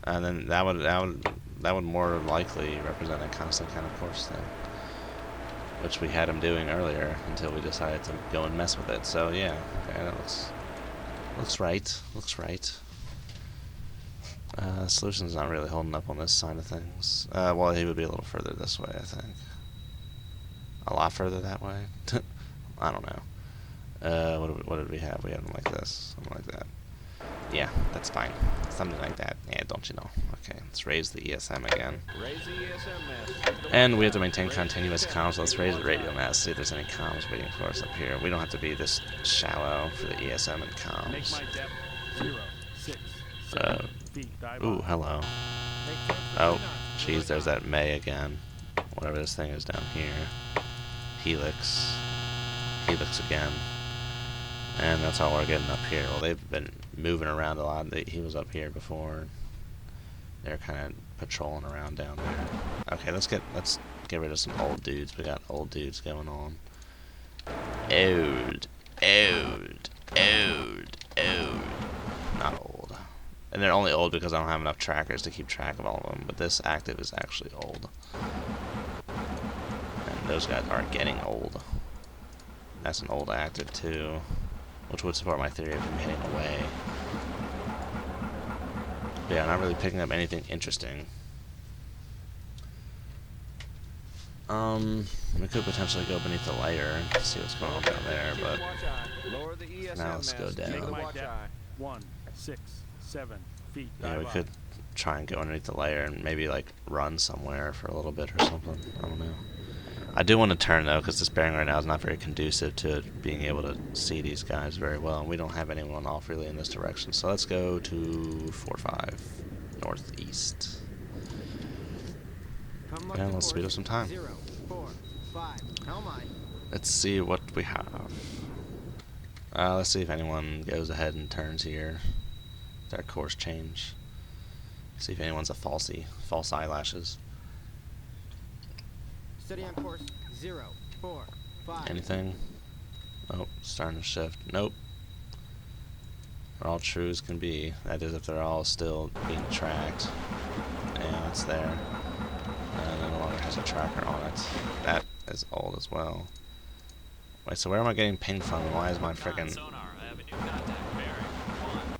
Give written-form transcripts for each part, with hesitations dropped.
And then that would more likely represent a constant kind of course thing, which we had him doing earlier until we decided to go and mess with it. So yeah, okay, that looks right. Looks right. Solution's not really holding up on this side of things. Well, he would be a little further this way, I think. A lot further that way. I don't know. What did we have? We had him like this, something like that. Yeah, that's fine. Something like that. Yeah, don't you know? Okay, let's raise the ESM again. Raise the ESM mass. And we have to maintain continuous comms. Let's raise the radio mass, see if there's any comms waiting for us up here. We don't have to be this shallow for the ESM and comms. Make my depth 0, 6, 7 feet. Ooh, hello. Oh, jeez, there's that May again. Whatever this thing is down here. Helix. Helix again. And that's all we're getting up here. Well, they've been moving around a lot. He was up here before. They're kind of patrolling around down there. Okay, let's get rid of some old dudes. We got old dudes going on. Old. Not old. And they're only old because I don't have enough trackers to keep track of all of them. But this active is actually old. And those guys are getting old. That's an old active too, which would support my theory of him hitting away. But yeah, I'm not really picking up anything interesting. We could potentially go beneath the layer and see what's going on down there, but now let's go down. 1, 6, 7 feet. Yeah, we could try and go underneath the layer and maybe like run somewhere for a little bit or something. I don't know. I do want to turn though, because this bearing right now is not very conducive to being able to see these guys very well, and we don't have anyone off really in this direction. So let's go to 4-5 northeast. And let's speed up some time. 0, 4, 5. Let's see what we have. Let's see if anyone goes ahead and turns here. Their course change. See if anyone's a falsie, false eyelashes. Steady on course 0, 4, 5. Anything? Oh, starting to shift. Nope. They're all true as can be. That is, if they're all still being tracked. Yeah, it's there. And it no longer has a tracker on it. That is old as well. Wait, so where am I getting pinged from? Why is my frickin'...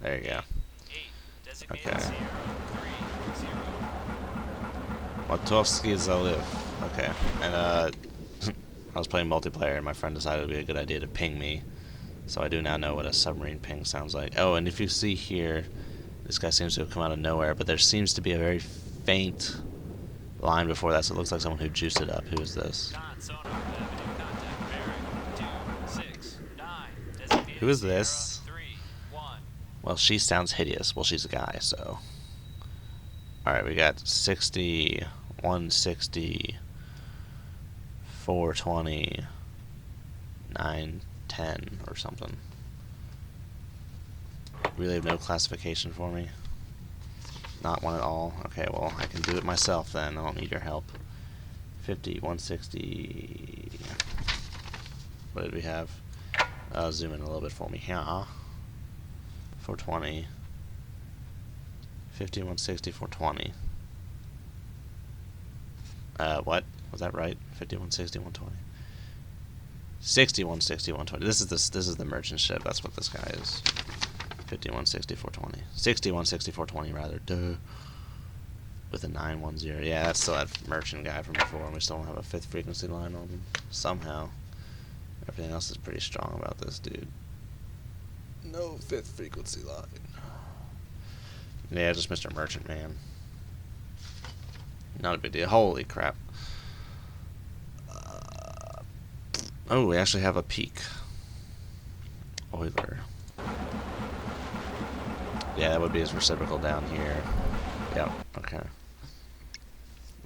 There you go. Okay. Watovsky Zaliv. Okay. And I was playing multiplayer and my friend decided it would be a good idea to ping me. So I do now know what a submarine ping sounds like. Oh, and if you see here, this guy seems to have come out of nowhere, but there seems to be a very faint line before that, so it looks like someone who juiced it up. Who is this? Who is this? Well, she sounds hideous. Well, she's a guy, so... Alright, we got 60, 160, 420, 910 or something. Really have no classification for me? Not one at all? Okay, well, I can do it myself then. I don't need your help. 50, 160... What did we have? Zoom in a little bit for me here. 420. 50, 160, 420. What? Was that right? 50, 160, 120. 60, 160, 120. This is the merchant ship. That's what this guy is. 50, 160, 420. 60, 160, 420 rather. Duh. With a 910. Yeah, that's still that merchant guy from before, and we still don't have a 5th frequency line on him. Somehow. Everything else is pretty strong about this dude. No 5th frequency line. Yeah, just Mr. Merchant Man. Not a big deal. Holy crap. Oh, we actually have a peak. Euler. Yeah, that would be his reciprocal down here. Yep, okay.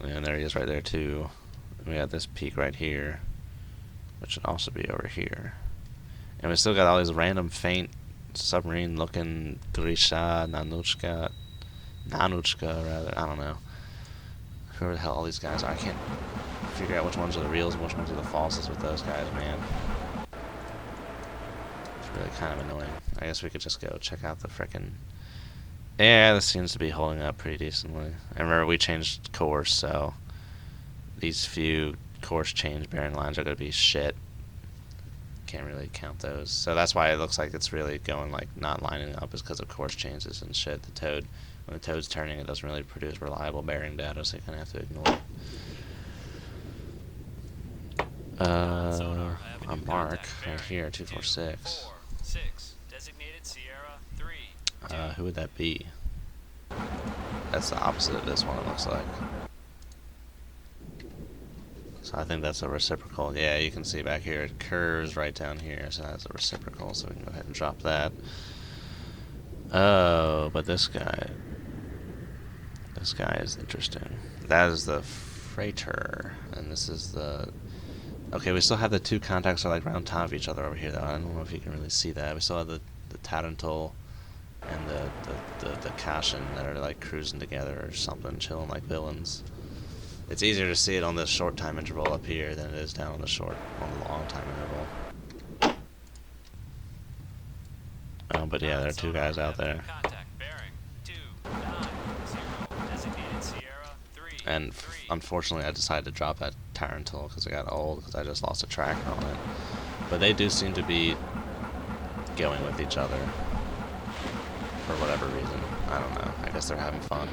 And there he is right there too. We have this peak right here, which should also be over here. And we still got all these random faint submarine looking Grisha, Nanuchka rather, I don't know. Whoever the hell all these guys are. I can't figure out which ones are the reals and which ones are the falses with those guys, man. It's really kind of annoying. I guess we could just go check out the frickin' Yeah, this seems to be holding up pretty decently. I remember we changed course, so these few course change bearing lines are going to be shit. Can't really count those. So that's why it looks like it's really going like not lining up, is because of course changes and shit. The toad, when the toad's turning, it doesn't really produce reliable bearing data, so you kind of have to ignore it. A mark right here, 246. Who would that be? That's the opposite of this one, it looks like. So I think that's a reciprocal. Yeah, you can see back here it curves right down here, so that's a reciprocal, so we can go ahead and drop that. Oh, but this guy is interesting. That is the freighter, and this is the... Okay, we still have the two contacts are like right on top of each other over here, though. I don't know if you can really see that. We still have the Tarantul and the Kashin that are like cruising together or something, chilling like villains. It's easier to see it on this short time interval up here than it is down on the long time interval. But yeah, there are two guys out there. And unfortunately, I decided to drop that Tarantul because it got old because I just lost a tracker on it. But they do seem to be going with each other for whatever reason. I don't know. I guess they're having fun.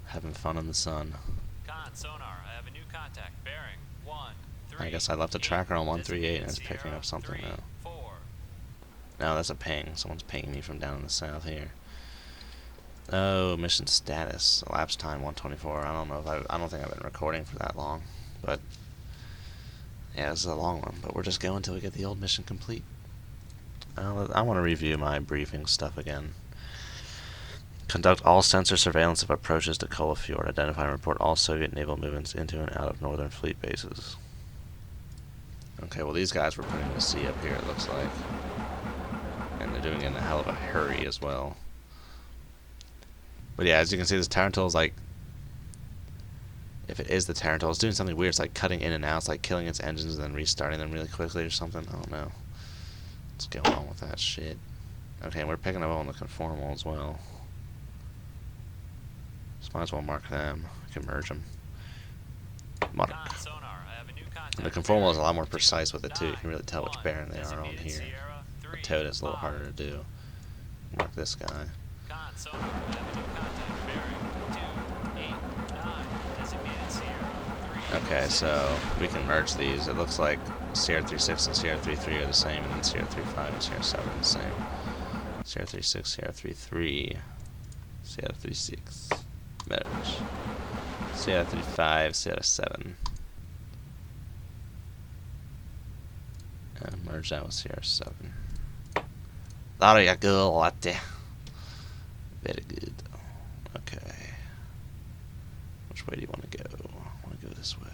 Having fun in the sun. Sonar, I have a new contact. Bearing 138. I guess I left a tracker on 138 and it's picking up something now. No, that's a ping. Someone's pinging me from down in the south here. Oh, mission status. Elapsed time 124. I don't know if I don't think I've been recording for that long, but yeah, this is a long one. But we're just going until we get the old mission complete. I want to review my briefing stuff again. Conduct all sensor surveillance of approaches to Kola Fjord. Identify and report all Soviet naval movements into and out of Northern Fleet bases. Okay, well these guys were putting the sea up here, it looks like. And they're doing it in a hell of a hurry as well. But yeah, as you can see, this Tarantul is like... If it is the Tarantul, it's doing something weird. It's like cutting in and out. It's like killing its engines and then restarting them really quickly or something. I don't know what's going on with that shit. Okay, and we're picking up on the conformal as well. So might as well mark them. I can merge them. Mark. And the conformal is a lot more precise with it too. You can really tell which bearing they are on here. The toad is a little harder to do. Mark this guy. Okay, so we can merge these. It looks like CR36 and CR33 are the same, and then CR35 and CR7 are the same. CR36, CR33, CR36, merge. CR35, CR7. And merge that with CR7. There you go, latte. Very good. Okay. Which way do you want to go? I want to go this way.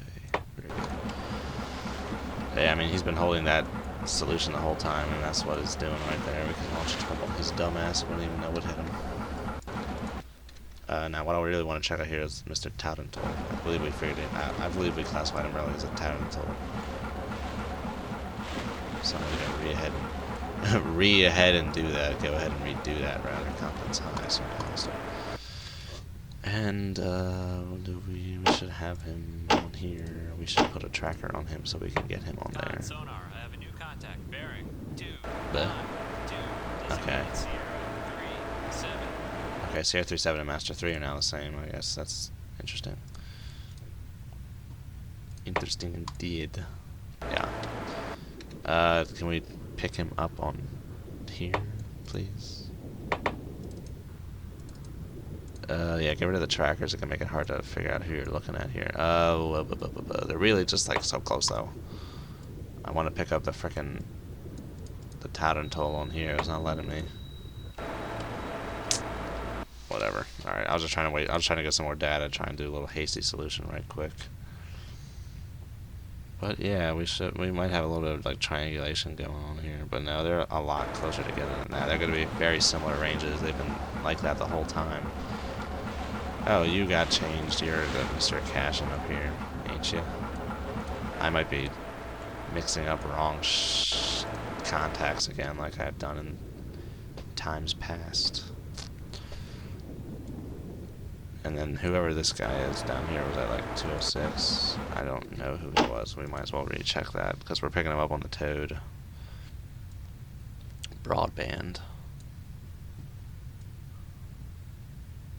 Very good. Yeah, I mean, he's been holding that solution the whole time, and that's what it's doing right there. We can launch a triple. His dumbass wouldn't even know what hit him. Now, what I really want to check out here is Mr. Tarantul. I believe we figured it out. I believe we classified him earlier as a Tarantul. So we're going to re-ahead and do that. Go ahead and redo that rather. Confidence high. So and we should have him on here. We should put a tracker on him so we can get him on there. Sonar, I have a new contact. Bearing 2. Okay. Okay, CR37 and Master 3 are now the same. I guess that's interesting. Interesting indeed. Yeah. Can we pick him up on here, please? Yeah, get rid of the trackers. It can make it hard to figure out who you're looking at here. They're really just like so close though. I want to pick up the frickin' the Tarantul on here. It's not letting me. Whatever. Alright, I was just trying to wait. I was trying to get some more data, try and do a little hasty solution right quick. But yeah, we might have a little bit of like triangulation going on here. But no, they're a lot closer together than that. They're going to be very similar ranges. They've been like that the whole time. Oh, you got changed. You're the Mr. Cashin up here, ain't you? I might be mixing up wrong contacts again like I've done in times past. And then whoever this guy is down here was at like 206. I don't know who he was. We might as well recheck that because we're picking him up on the Toad. Broadband.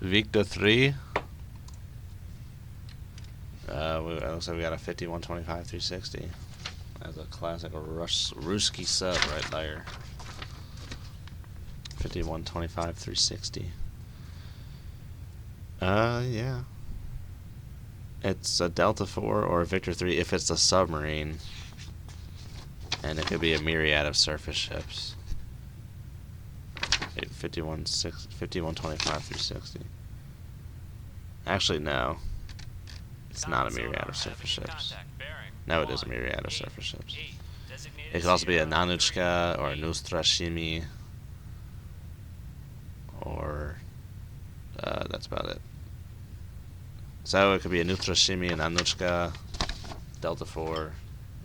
Victor 3. It looks like we got a 5125 360. That's a classic Ruski sub right there. 5125 360. Yeah. It's a Delta 4 or a Victor 3 if it's a submarine. And it could be a myriad of surface ships. 5125 360. Actually, no. It's not a myriad of surface ships. No, it is a myriad of surface ships. It could also be a Nanuchka or a Nustrashimi. Or, that's about it. So it could be a Nutrashimi, an Anuchka, Delta 4,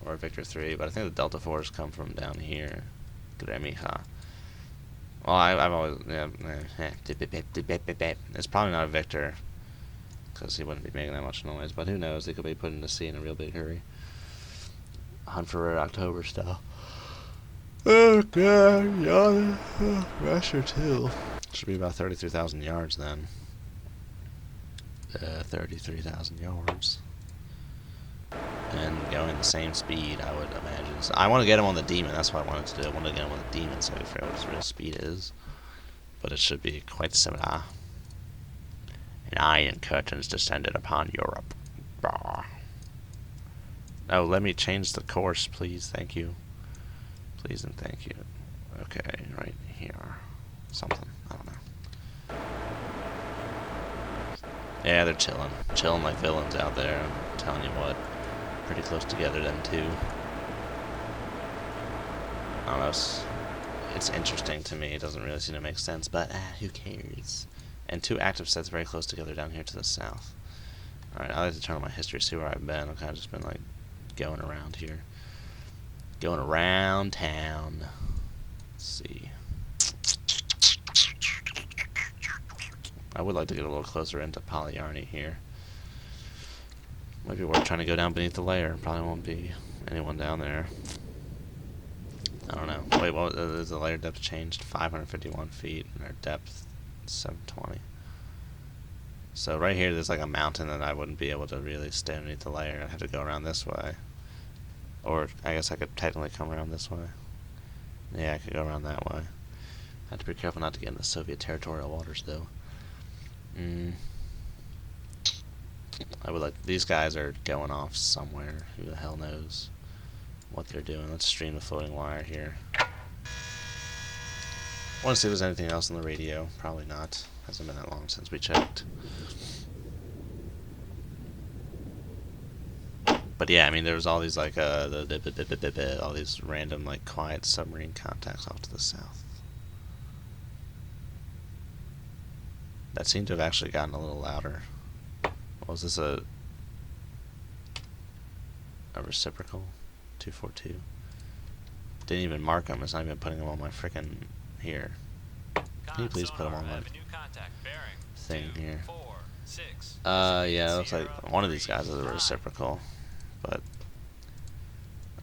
or a Victor 3, but I think the Delta 4s come from down here. Gremiha. Well, I've always, yeah, it's probably not a Victor, because he wouldn't be making that much noise, but who knows, he could be putting to sea in a real big hurry. Hunt for Red October style. Oh god, yeah, Rusher 2. Should be about 33,000 yards then. 33,000 yards. And going the same speed, I would imagine. So I want to get him on the Demon, that's what I wanted to do. I wanted to get him on the Demon so I could figure out what his real speed is. But it should be quite similar. And iron curtains descended upon Europe. Bah. Oh, let me change the course, please. Thank you. Please and thank you. Okay, right here. Something. I don't know. Yeah, they're chilling. Chilling like villains out there. I'm telling you what. Pretty close together, them two. I don't know. It's interesting to me. It doesn't really seem to make sense, but who cares? And two active sets very close together down here to the south. Alright, I like to turn on my history, see where I've been. I've kind of just been like going around here. Going around town. Let's see. I would like to get a little closer into Polyarny here. Might be worth trying to go down beneath the layer. Probably won't be anyone down there. I don't know. Wait, what is the layer depth changed? 551 feet, and our depth 720. So right here, there's like a mountain that I wouldn't be able to really stay underneath the layer. I'd have to go around this way. Or I guess I could technically come around this way. Yeah, I could go around that way. I have to be careful not to get in the Soviet territorial waters, though. I would like. These guys are going off somewhere. Who the hell knows what they're doing? Let's stream the floating wire here. I want to see if there's anything else on the radio. Probably not. Hasn't been that long since we checked. But yeah, I mean, there was all these like all these random like quiet submarine contacts off to the south. That seemed to have actually gotten a little louder. Was this a reciprocal? 242. Didn't even mark them. It's not even putting them on my frickin' here. Can you please put them on my thing here? Yeah, it looks like one of these guys is a reciprocal, but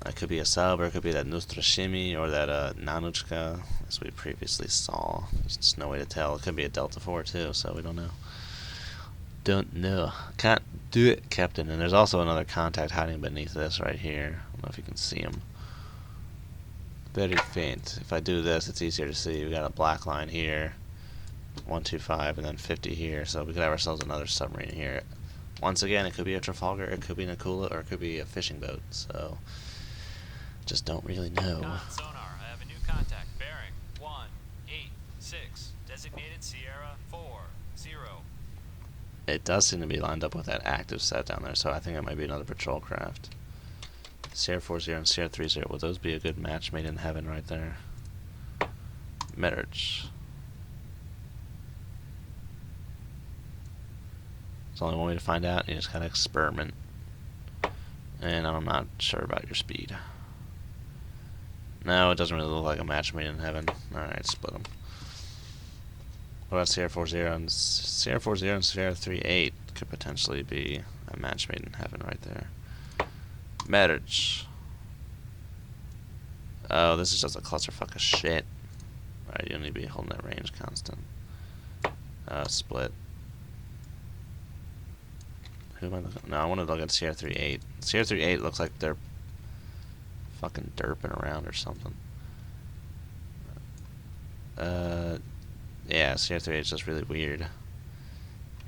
it could be a sub, or it could be that Nustrashimi, or that Nanuchka, as we previously saw. There's just no way to tell. It could be a Delta 4 too, so we don't know. Don't know. Can't do it, Captain. And there's also another contact hiding beneath this right here. I don't know if you can see him. Very faint. If I do this, it's easier to see. We got a black line here, 125, and then 50 here. So we could have ourselves another submarine here. Once again, it could be a Trafalgar, it could be an Akula, or it could be a fishing boat. So just don't really know. Sonar, I have a new contact. Bearing 186. Designated Sierra 40. It does seem to be lined up with that active set down there, so I think it might be another patrol craft. Sierra 40 and Sierra 30, would those be a good match made in heaven right there? Marriage. There's only one way to find out, you just gotta experiment. And I'm not sure about your speed. No, it doesn't really look like a match made in heaven. Alright, split them. What about Sierra 40 and Sierra 40 and Sierra 38 could potentially be a match made in heaven right there. Marriage. Oh, this is just a clusterfuck of shit. Alright, you need to be holding that range constant. Split. Who am I looking at? No, I want to look at Sierra 38. Sierra 38 looks like they're fucking derping around or something. Yeah, Sierra 38 is just really weird.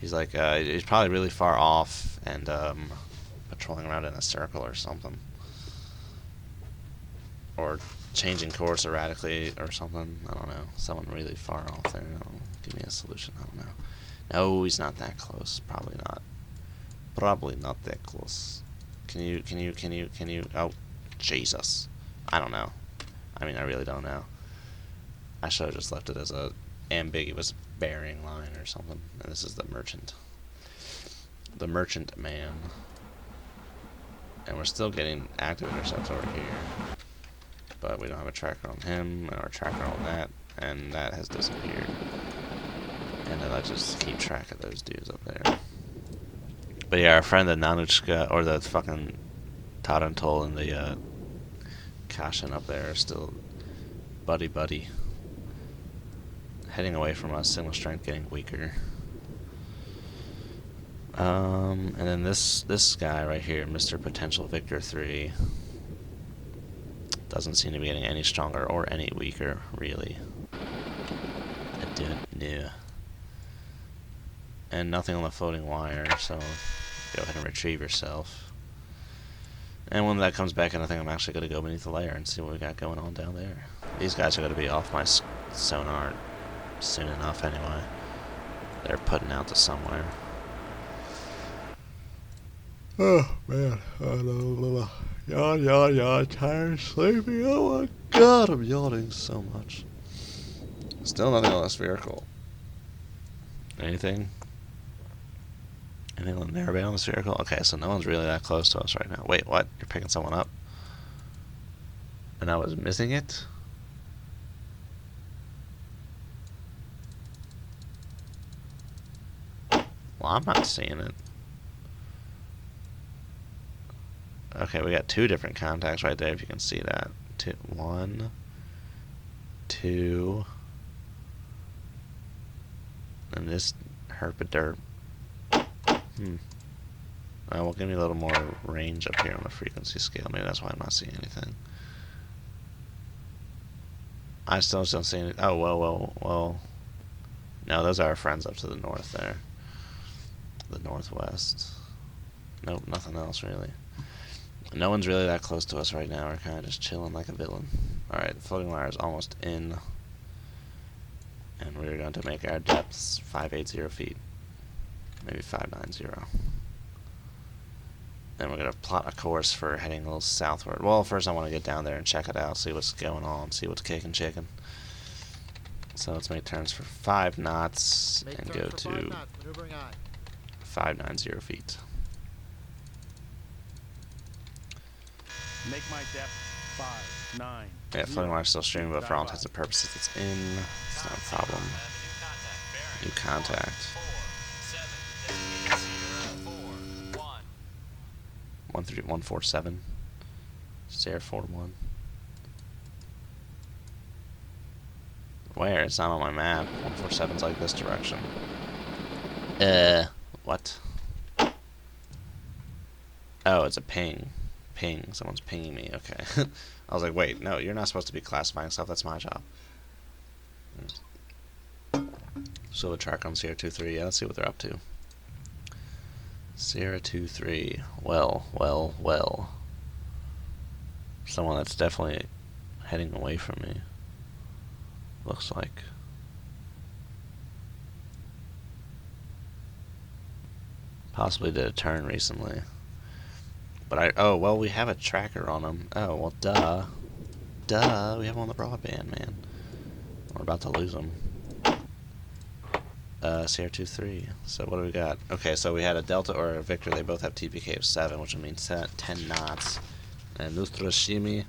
He's like, he's probably really far off and, patrolling around in a circle or something. Or changing course erratically or something. I don't know. Someone really far off there. Give me a solution. I don't know. No, he's not that close. Probably not. Probably not that close. Can you? Oh, Jesus. I don't know. I mean, I really don't know. I should have just left it as a ambiguous bearing line or something. And this is the merchant. The merchant man. And we're still getting active intercepts over here. But we don't have a tracker on him, or a tracker on that, and that has disappeared. And then I just keep track of those dudes up there. But yeah, our friend the Nanuchka, or the fucking Tarantol and the Kashin up there are still buddy. Heading away from us, signal strength getting weaker. And then this guy right here, Mr. Potential Victor 3, doesn't seem to be getting any stronger or any weaker, really. I don't know. And nothing on the floating wire, so go ahead and retrieve yourself. And when that comes back in, I think I'm actually going to go beneath the layer and see what we got going on down there. These guys are going to be off my sonar soon enough anyway. They're putting out to somewhere. Oh, man. Yawn, tired, sleepy. Oh my god, I'm yawning so much. Still nothing on the spherical. Anything? Anything on the narrowband on the spherical? Okay, so no one's really that close to us right now. Wait, what? You're picking someone up? And I was missing it? Well, I'm not seeing it. Okay, we got two different contacts right there, if you can see that. 1, 2, and this herpaderp. Well, give me a little more range up here on the frequency scale. Maybe that's why I'm not seeing anything. I still don't see anything. Oh, well. No, those are our friends up to the north there. The northwest. Nope, nothing else really. No one's really that close to us right now. We're kind of just chilling like a villain. Alright, the floating wire is almost in. And we're going to make our depths 580 feet. Maybe 590. Then we're going to plot a course for heading a little southward. Well, first I want to get down there and check it out, see what's going on, see what's kicking chicken. So let's make turns for 5 knots and go to 590 feet. Make my depth 5, 9. Yeah, floating wire still streaming, but for all intents and purposes, it's in. It's not a problem. New contact. 147. Sierra 41. Where? It's not on my map. 147's like this direction. What? Oh, it's a ping. Ping. Someone's pinging me. Okay. I was like, wait, no, you're not supposed to be classifying stuff. That's my job. So the track on Sierra 23. Yeah, let's see what they're up to. Sierra 23. Well. Someone that's definitely heading away from me. Looks like. Possibly did a turn recently. But we have a tracker on him. Oh, well, duh. We have him on the broadband, man. We're about to lose him. Sierra 23. So what do we got? Okay, so we had a Delta or a Victor. They both have TPK of 7, which would mean 10 knots. And Nustrashimi,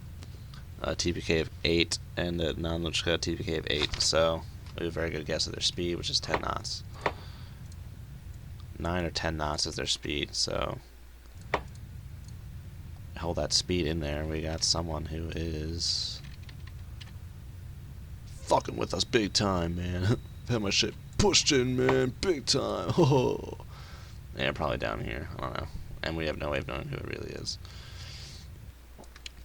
TPK of 8, and the Nanuchka TPK of 8. So We have a very good guess of their speed, which is 10 knots. 9 or 10 knots is their speed, so hold that speed in there. We got someone who is fucking with us big time, man. Had my shit pushed in, man, big time. Oh. Yeah, probably down here. I don't know. And we have no way of knowing who it really is.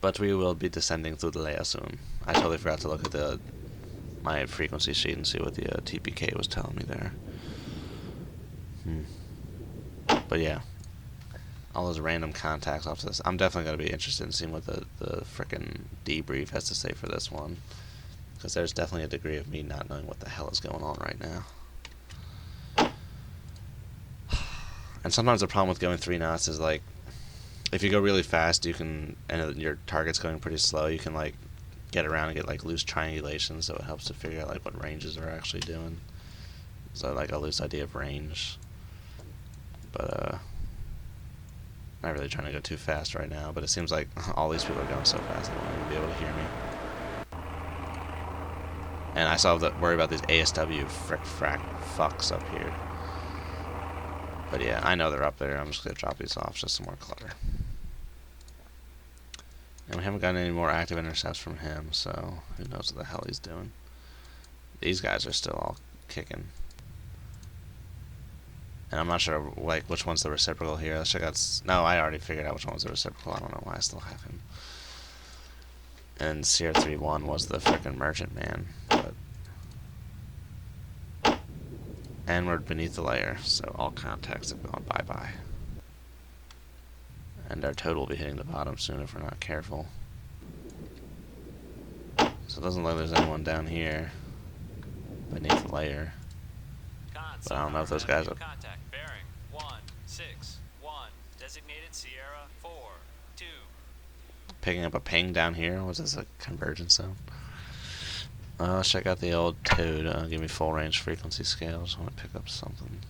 But we will be descending through the layer soon. I totally forgot to look at my frequency sheet and see what the TPK was telling me there. But yeah, all those random contacts off this. I'm definitely going to be interested in seeing what the frickin' debrief has to say for this one. Because there's definitely a degree of me not knowing what the hell is going on right now. And sometimes the problem with going 3 knots is like, if you go really fast, you can, and your target's going pretty slow, you can like get around and get like loose triangulation, so it helps to figure out like what ranges are actually doing. So like a loose idea of range. But not really trying to go too fast right now, but it seems like all these people are going so fast they won't even be able to hear me. And I still have to worry about these ASW fucks up here. But yeah, I know they're up there. I'm just going to drop these off, just some more clutter. And we haven't gotten any more active intercepts from him, so who knows what the hell he's doing. These guys are still all kicking. And I'm not sure like which one's the reciprocal here. Let's check out. No, I already figured out which one was the reciprocal. I don't know why I still have him. And Sierra 3-1 was the frickin' merchant man. And we're beneath the layer, so all contacts have gone bye-bye. And our total will be hitting the bottom soon if we're not careful. So it doesn't look like there's anyone down here beneath the layer. But I don't know if those guys are... Contact bearing 161. Designated Sierra 4-2. Picking up a ping down here. Was this a convergence zone? Let's check out the old Toad. Give me full range frequency scales. I want to pick up something.